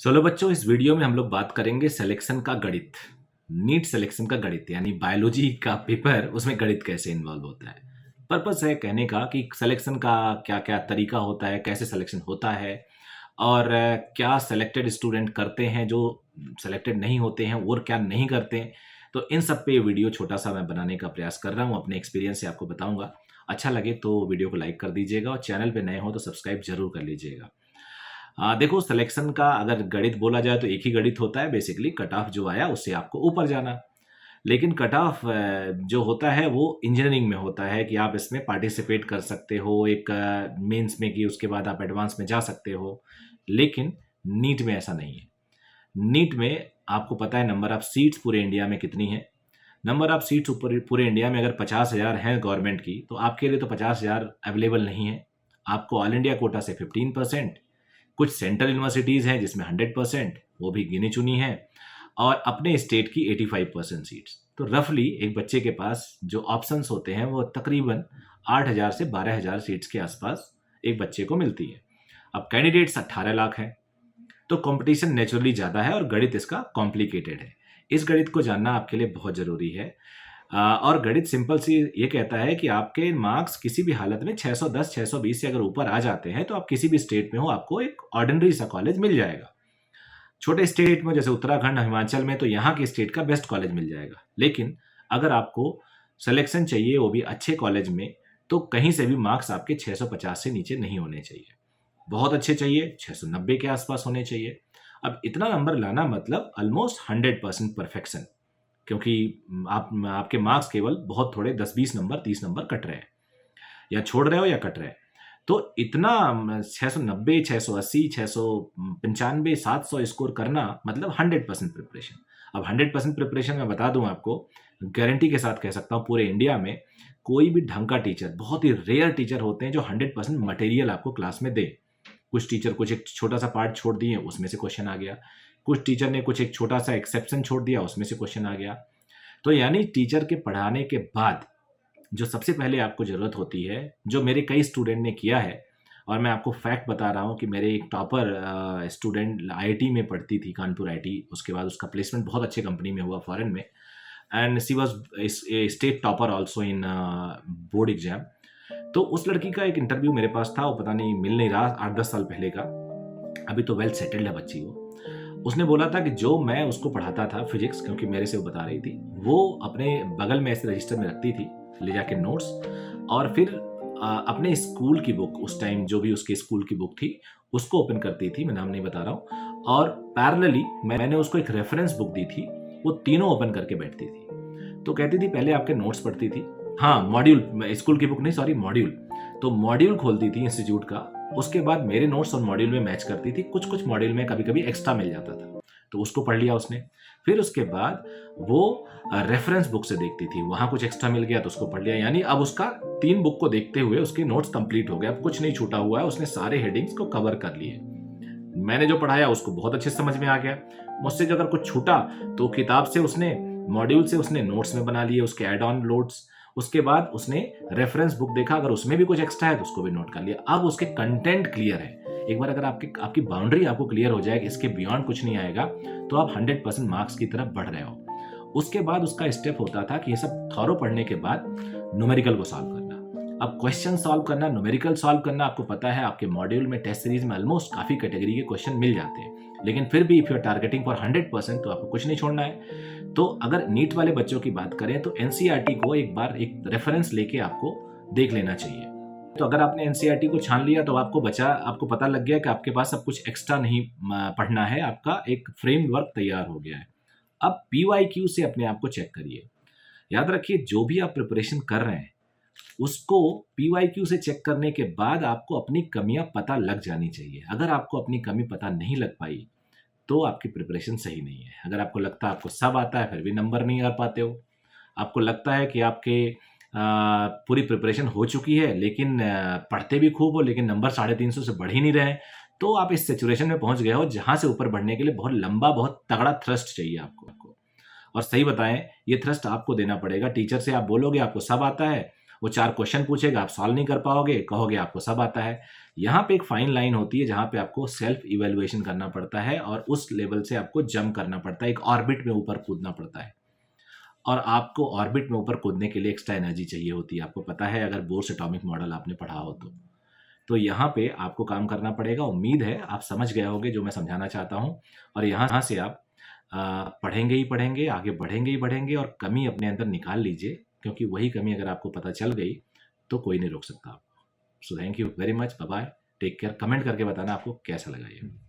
चलो बच्चों, इस वीडियो में हम लोग बात करेंगे सिलेक्शन का गणित। नीट सिलेक्शन का गणित यानी बायोलॉजी का पेपर, उसमें गणित कैसे इन्वॉल्व होता है। पर्पस है कहने का कि सिलेक्शन का क्या क्या तरीका होता है, कैसे सिलेक्शन होता है और क्या सेलेक्टेड स्टूडेंट करते हैं, जो सेलेक्टेड नहीं होते हैं और क्या नहीं करते हैं। तो इन सब पे ये वीडियो छोटा सा मैं बनाने का प्रयास कर रहा हूँ, अपने एक्सपीरियंस से आपको बताऊंगा। अच्छा लगे तो वीडियो को लाइक कर दीजिएगा और चैनल पे नए हो तो सब्सक्राइब जरूर कर लीजिएगा। देखो, सिलेक्शन का अगर गणित बोला जाए तो एक ही गणित होता है, बेसिकली कट ऑफ जो आया उससे आपको ऊपर जाना। लेकिन कट ऑफ जो होता है वो इंजीनियरिंग में होता है कि आप इसमें पार्टिसिपेट कर सकते हो एक मेंस में, कि उसके बाद आप एडवांस में जा सकते हो। लेकिन नीट में ऐसा नहीं है। नीट में आपको पता है नंबर ऑफ सीट्स पूरे इंडिया में कितनी है। नंबर ऑफ सीट्स पूरे इंडिया में अगर 50,000 हैं गवर्नमेंट की, तो आपके लिए तो 50,000 अवेलेबल नहीं है। आपको ऑल इंडिया कोटा से 15%, कुछ सेंट्रल यूनिवर्सिटीज़ हैं जिसमें 100%, वो भी गिनी चुनी हैं, और अपने स्टेट की 85% सीट्स। तो रफली एक बच्चे के पास जो ऑप्शंस होते हैं वो तकरीबन 8,000 से 12,000 सीट्स के आसपास एक बच्चे को मिलती है। अब कैंडिडेट्स 18 लाख हैं, तो कंपटीशन नेचुरली ज़्यादा है और गणित इसका कॉम्प्लिकेटेड है। इस गणित को जानना आपके लिए बहुत ज़रूरी है। और गणित सिंपल सी ये कहता है कि आपके मार्क्स किसी भी हालत में 610 620 से अगर ऊपर आ जाते हैं तो आप किसी भी स्टेट में हो, आपको एक ऑर्डिनरी सा कॉलेज मिल जाएगा। छोटे स्टेट में जैसे उत्तराखंड, हिमाचल में, तो यहाँ के स्टेट का बेस्ट कॉलेज मिल जाएगा। लेकिन अगर आपको सिलेक्शन चाहिए वो भी अच्छे कॉलेज में, तो कहीं से भी मार्क्स आपके 650 से नीचे नहीं होने चाहिए। बहुत अच्छे चाहिए 690 के आसपास होने चाहिए। अब इतना नंबर लाना मतलब ऑलमोस्ट 100% परफेक्शन, क्योंकि आपके मार्क्स केवल बहुत थोड़े 10-20 नंबर, 30 नंबर कट रहे हैं, या छोड़ रहे हो या कट रहे हैं। तो इतना 690, 680, 695, 700 स्कोर करना मतलब 100% प्रिपरेशन। अब 100% प्रिपरेशन मैं बता दूं आपको, गारंटी के साथ कह सकता हूं, पूरे इंडिया में कोई भी ढंग का टीचर, बहुत ही रेयर टीचर होते हैं जो 100% मटेरियल आपको क्लास में दे। कुछ टीचर कुछ एक छोटा सा पार्ट छोड़ दिए, उसमें से क्वेश्चन आ गया। कुछ टीचर ने कुछ एक छोटा सा एक्सेप्शन छोड़ दिया, उसमें से क्वेश्चन आ गया। तो यानी टीचर के पढ़ाने के बाद जो सबसे पहले आपको ज़रूरत होती है, जो मेरे कई स्टूडेंट ने किया है, और मैं आपको फैक्ट बता रहा हूँ कि मेरे एक टॉपर स्टूडेंट आईआईटी में पढ़ती थी, कानपुर आईआईटी, उसके बाद उसका प्लेसमेंट बहुत अच्छे कंपनी में हुआ फॉरेन में, and she was state topper also in board exam. तो उस लड़की का एक इंटरव्यू मेरे पास था, वो पता नहीं मिल नहीं रहा, 8-10 साल पहले का। अभी तो वेल सेटल्ड है बच्ची वो। उसने बोला था कि जो मैं उसको पढ़ाता था फिजिक्स, क्योंकि मेरे से वो बता रही थी, वो अपने बगल में ऐसे रजिस्टर में रखती थी ले जाके नोट्स, और फिर अपने स्कूल की बुक, उस टाइम जो भी उसके स्कूल की बुक थी उसको ओपन करती थी, मैं नाम नहीं बता रहा हूँ, और पैरेलली मैंने उसको एक रेफरेंस बुक दी थी, वो तीनों ओपन करके बैठती थी। तो कहती थी पहले आपके नोट्स पढ़ती थी, हाँ मॉड्यूल, स्कूल की बुक नहीं, सॉरी मॉड्यूल, तो मॉड्यूल खोलती थी इंस्टीट्यूट का, उसके बाद मेरे नोट्स और मॉड्यूल में मैच करती थी। कुछ कुछ मॉड्यूल में कभी कभी एक्स्ट्रा मिल जाता था, तो उसको पढ़ लिया उसने। फिर उसके बाद वो रेफरेंस बुक से देखती थी, वहां कुछ एक्स्ट्रा मिल गया तो उसको पढ़ लिया। यानी अब उसका 3 बुक को देखते हुए उसके नोट्स कंप्लीट हो गए, अब कुछ नहीं छूटा हुआ है, उसने सारे हेडिंग्स को कवर कर लिए। मैंने जो पढ़ाया उसको बहुत अच्छे समझ में आ गया। मुझसे जो अगर कुछ छूटा तो किताब से उसने, मॉड्यूल से उसने नोट्स में बना लिए, उसके एड ऑन नोट्स। उसके बाद उसने रेफरेंस बुक देखा, अगर उसमें भी कुछ एक्स्ट्रा है तो उसको भी नोट कर लिया। अब उसके कंटेंट क्लियर है। एक बार अगर आपकी बाउंड्री आपको क्लियर हो जाए कि इसके बियॉन्ड कुछ नहीं आएगा, तो आप 100% मार्क्स की तरफ बढ़ रहे हो। उसके बाद उसका स्टेप होता था कि ये सब थॉरो पढ़ने के बाद न्यूमेरिकल को सॉल्व करना। अब क्वेश्चन सॉल्व करना, न्यूमेरिकल सॉल्व करना, आपको पता है आपके मॉड्यूल में टेस्ट सीरीज में ऑलमोस्ट काफी कैटेगरी के क्वेश्चन मिल जाते हैं, लेकिन फिर भी if you are targeting for 100% तो आपको कुछ नहीं छोड़ना है। तो अगर नीट वाले बच्चों की बात करें तो एनसीईआरटी को एक बार एक रेफरेंस लेके आपको देख लेना चाहिए। तो अगर आपने एनसीईआरटी को छान लिया तो आपको पता लग गया कि आपके पास अब कुछ एक्स्ट्रा नहीं पढ़ना है, आपका एक फ्रेमवर्क तैयार हो गया है। अब पीवाईक्यू से अपने आप को चेक करिए। याद रखिए, जो भी आप प्रिपरेशन कर रहे हैं उसको पीवाईक्यू से चेक करने के बाद आपको अपनी कमियां पता लग जानी चाहिए। अगर आपको अपनी कमी पता नहीं लग पाई तो आपकी प्रिपरेशन सही नहीं है। अगर आपको लगता है आपको सब आता है फिर भी नंबर नहीं आ पाते हो, आपको लगता है कि आपके पूरी प्रिपरेशन हो चुकी है लेकिन पढ़ते भी खूब हो लेकिन नंबर 350 से बढ़ ही नहीं रहे, तो आप इस सिचुएशन में पहुंच गए हो जहां से ऊपर बढ़ने के लिए बहुत लंबा, बहुत तगड़ा थ्रस्ट चाहिए आपको। और सही बताएं, ये थ्रस्ट आपको देना पड़ेगा। टीचर से आप बोलोगे आपको सब आता है, वो 4 क्वेश्चन पूछेगा, आप सॉल्व नहीं कर पाओगे, कहोगे आपको सब आता है। यहाँ पे एक फाइन लाइन होती है जहाँ पे आपको सेल्फ इवैल्यूएशन करना पड़ता है और उस लेवल से आपको जंप करना पड़ता है, एक ऑर्बिट में ऊपर कूदना पड़ता है। और आपको ऑर्बिट में ऊपर कूदने के लिए एक्स्ट्रा एनर्जी चाहिए होती है, आपको पता है अगर बोर्स एटॉमिक मॉडल आपने पढ़ा हो तो। तो यहाँ पे आपको काम करना पड़ेगा। उम्मीद है आप समझ गए होंगे जो मैं समझाना चाहता हूँ, और यहाँ से आप पढ़ेंगे ही पढ़ेंगे, आगे बढ़ेंगे ही बढ़ेंगे, और कमी अपने अंदर निकाल लीजिए, क्योंकि वही कमी अगर आपको पता चल गई तो कोई नहीं रोक सकता आपको। So thank you very much, bye bye, take care. Comment करके बताना आपको कैसा लगा ये।